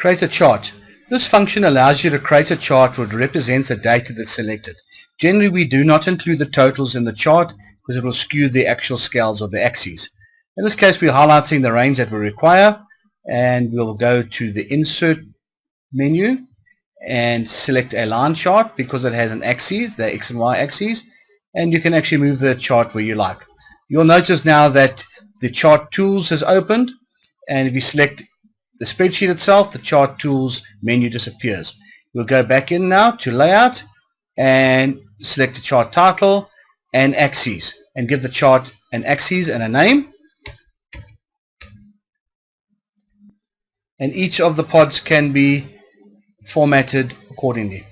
Create a chart. This function allows you to create a chart which represents the data that's selected. Generally, we do not include the totals in the chart because it will skew the actual scales or the axes. In this case, we're highlighting the range that we require, and we'll go to the Insert menu and select a line chart because it has an axis, the X and Y axes, and you can actually move the chart where you like. You'll notice now that the Chart Tools has opened, and if you select the spreadsheet itself, the Chart Tools menu disappears. We'll go back in now to Layout and select the chart title and axes and give the chart an axis and a name. And each of the pods can be formatted accordingly.